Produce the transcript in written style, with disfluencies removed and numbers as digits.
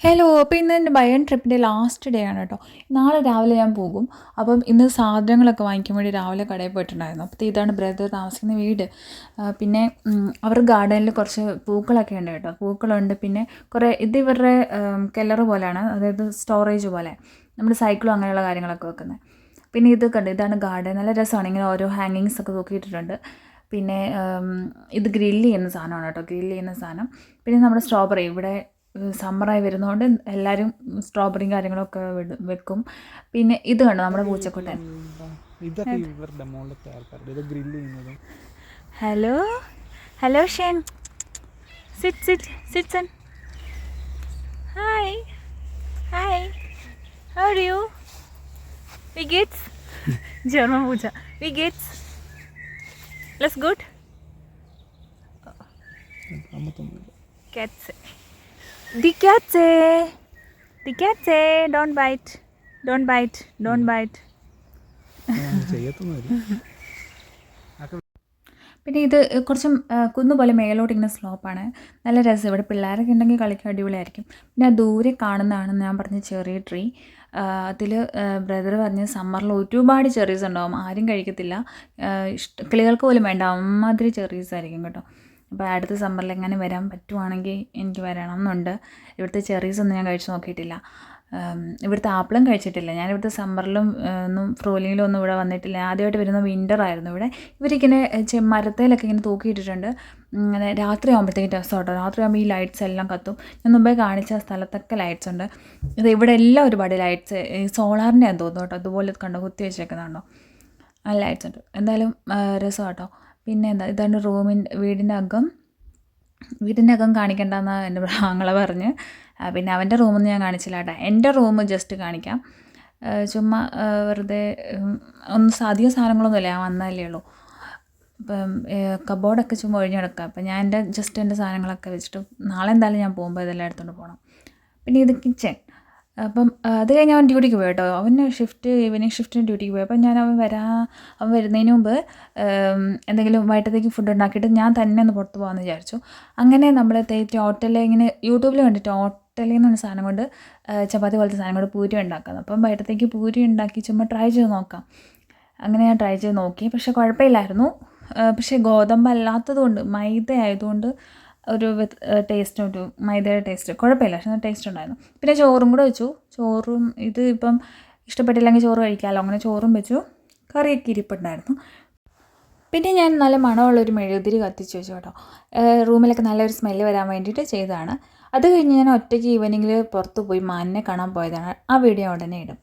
Hello. അപ്പോൾ ഇന്ന് എൻ്റെ ബൈ വൺ ട്രിപ്പിൻ്റെ ലാസ്റ്റ് ഡേ ആണ് കേട്ടോ. നാളെ രാവിലെ ഞാൻ പോകും. അപ്പം ഇന്ന് സാധനങ്ങളൊക്കെ വാങ്ങിക്കാൻ വേണ്ടി രാവിലെ കടയിൽ പോയിട്ടുണ്ടായിരുന്നു. അപ്പോൾ ഇതാണ് ബ്രദർ താമസിക്കുന്ന വീട്. പിന്നെ അവർ ഗാർഡനിൽ കുറച്ച് പൂക്കളൊക്കെ ഉണ്ട് കേട്ടോ. പൂക്കളുണ്ട്. പിന്നെ കുറേ ഇവരുടെ കെല്ലർ പോലെയാണ്, അതായത് സ്റ്റോറേജ് പോലെ നമ്മുടെ സൈക്കിളും അങ്ങനെയുള്ള കാര്യങ്ങളൊക്കെ വെക്കുന്നത്. പിന്നെ ഇത് കണ്ട്, ഇതാണ് ഗാർഡൻ. നല്ല രസമാണ്. ഇങ്ങനെ ഓരോ ഹാങ്ങിങ്സ് ഒക്കെ തൂക്കിയിട്ടിട്ടുണ്ട്. പിന്നെ ഇത് ഗ്രില്ല് ചെയ്യുന്ന സാധനമാണ് കേട്ടോ, ഗ്രില്ല് ചെയ്യുന്ന സാധനം. പിന്നെ നമ്മുടെ സ്ട്രോബെറി, ഇവിടെ സമ്മറായി വരുന്നതുകൊണ്ട് എല്ലാവരും സ്ട്രോബെറിയും കാര്യങ്ങളൊക്കെ വെക്കും. പിന്നെ ഇത് കണ്ടോ, നമ്മുടെ പൂച്ചക്കുട്ടൻ. Hello hello Shen, sit sit sit son. Hi hi, how are you? Wie geht's? German പൂച്ച. Wie geht's? Alles gut? Katze. Die Katze. Die Katze. Don't bite. Don't bite. Don't bite. പിന്നെ ഇത് കുറച്ച് കുന്നുപോലെ മേലോട്ട് ഇങ്ങനെ സ്ലോപ്പാണ്. നല്ല രസം. ഇവിടെ പിള്ളേരൊക്കെ ഉണ്ടെങ്കിൽ കളിക്കാൻ അടിപൊളിയായിരിക്കും. പിന്നെ ദൂരെ കാണുന്നതാണെന്ന് ഞാൻ പറഞ്ഞ ചെറിയ ട്രീ. അതിൽ ബ്രദർ പറഞ്ഞ് സമ്മറിൽ ഒരുപാട് ചെറീസ് ഉണ്ടാവും, ആരും കഴിക്കത്തില്ല, കിളികൾക്ക് പോലും വേണ്ട, അമ്മാതിരി ചെറീസ് ആയിരിക്കും കേട്ടോ. അപ്പോൾ അടുത്ത സമ്മറിൽ എങ്ങനെ വരാൻ പറ്റുവാണെങ്കിൽ എനിക്ക് വരണം എന്നുണ്ട്. ഇവിടുത്തെ ചെറീസൊന്നും ഞാൻ കഴിച്ച് നോക്കിയിട്ടില്ല. ഇവിടുത്തെ ആപ്പിളും കഴിച്ചിട്ടില്ല. ഞാൻ ഇവിടുത്തെ സമ്മറിലും ഒന്നും ഫ്രോലിങ്ങിലും ഒന്നും ഇവിടെ വന്നിട്ടില്ല. ആദ്യമായിട്ട് വരുന്ന വിൻ്റർ ആയിരുന്നു ഇവിടെ. ഇവരിങ്ങനെ മരത്തേലൊക്കെ ഇങ്ങനെ തൂക്കിയിട്ടിട്ടുണ്ട്. അങ്ങനെ രാത്രി ആകുമ്പോഴത്തേക്കും രസം കേട്ടോ. രാത്രി ആകുമ്പോൾ ഈ ലൈറ്റ്സ് എല്ലാം കത്തും. ഞാൻ മുമ്പേ കാണിച്ച സ്ഥലത്തൊക്കെ ലൈറ്റ്സ് ഉണ്ട്. ഇത് ഇവിടെ എല്ലാം ഒരുപാട് ലൈറ്റ്സ്, ഈ സോളാറിൻ്റെ ആണെന്ന് തോന്നുന്നു കേട്ടോ. അതുപോലെ കണ്ടോ, കുത്തി വെച്ചേക്കുന്നുണ്ടോ, ആ ലൈറ്റ്സ് ഉണ്ട്. എന്തായാലും രസം കേട്ടോ. പിന്നെ എന്താ, ഇതാണ് വീടിൻ്റെ അകം കാണിക്കേണ്ടെന്നാണ് എൻ്റെ ആങ്ങള പറഞ്ഞ്. പിന്നെ അവൻ്റെ റൂമൊന്നും ഞാൻ കാണിച്ചില്ല കേട്ടോ. എൻ്റെ റൂം ജസ്റ്റ് കാണിക്കാം. ചുമ്മാ വെറുതെ അധികം സാധനങ്ങളൊന്നുമില്ല, ഞാൻ വന്നതല്ലേ ഉള്ളൂ. അപ്പം കബോർഡൊക്കെ ചുമ്മാ ഒഴിഞ്ഞ് കിടക്കുക. അപ്പം ഞാൻ എൻ്റെ സാധനങ്ങളൊക്കെ വെച്ചിട്ട് നാളെ എന്തായാലും ഞാൻ പോകുമ്പോൾ ഇതെല്ലാം എടുത്തുകൊണ്ട് പോകണം. പിന്നെ ഇത് കിച്ചൺ. അപ്പം അത് കഴിഞ്ഞ് അവൻ ഡ്യൂട്ടിക്ക് പോയി കേട്ടോ. അവന് ഈവനിങ് ഷിഫ്റ്റിന് ഡ്യൂട്ടിക്ക് പോയി. അപ്പം ഞാൻ അവൻ വരുന്നതിന് മുമ്പ് എന്തെങ്കിലും വൈകിട്ടത്തേക്ക് ഫുഡ് ഉണ്ടാക്കിയിട്ട് ഞാൻ തന്നെ ഒന്ന് പുറത്ത് പോകാമെന്ന് വിചാരിച്ചു. അങ്ങനെ നമ്മൾ ടോട്ടൽ ഇങ്ങനെ യൂട്യൂബിൽ കണ്ടിട്ട് ടോട്ടലിൽ നിന്നൊരു സാധനം കൊണ്ട് ചപ്പാത്തി പോലത്തെ സാധനം കൊണ്ട് പൂരി ഉണ്ടാക്കാം. അപ്പം വൈകിട്ടത്തേക്ക് പൂരി ഉണ്ടാക്കി ചുമ്മാ ട്രൈ ചെയ്ത് നോക്കാം. അങ്ങനെ ഞാൻ ട്രൈ ചെയ്ത് നോക്കി. പക്ഷേ കുഴപ്പമില്ലായിരുന്നു. പക്ഷേ ഗോതമ്പ് അല്ലാത്തത് കൊണ്ട്, മൈദ ആയതുകൊണ്ട് ഒരു ടേസ്റ്റ്, ഒരു മൈദയുടെ ടേസ്റ്റ് കുഴപ്പമില്ല, പക്ഷേ ടേസ്റ്റ് ഉണ്ടായിരുന്നു. പിന്നെ ചോറും കൂടെ വെച്ചു. ചോറും ഇത് ഇപ്പം ഇഷ്ടപ്പെട്ടില്ലെങ്കിൽ ചോറ് കഴിക്കാമല്ലോ, അങ്ങനെ ചോറും വെച്ചു. കറിയൊക്കെ ഇരിപ്പുണ്ടായിരുന്നു. പിന്നെ ഞാൻ നല്ല മണമുള്ളൊരു മെഴുകുതിരി കത്തിച്ച് വെച്ചു കേട്ടോ. റൂമിലൊക്കെ നല്ലൊരു സ്മെല്ല് വരാൻ വേണ്ടിയിട്ട് ചെയ്തതാണ്. അത് കഴിഞ്ഞ് ഞാൻ ഒറ്റയ്ക്ക് ഈവനിങ്ങിൽ പുറത്ത് പോയി മാനിനെ കാണാൻ പോയതാണ്. ആ വീഡിയോ ഉടനെ ഇടും.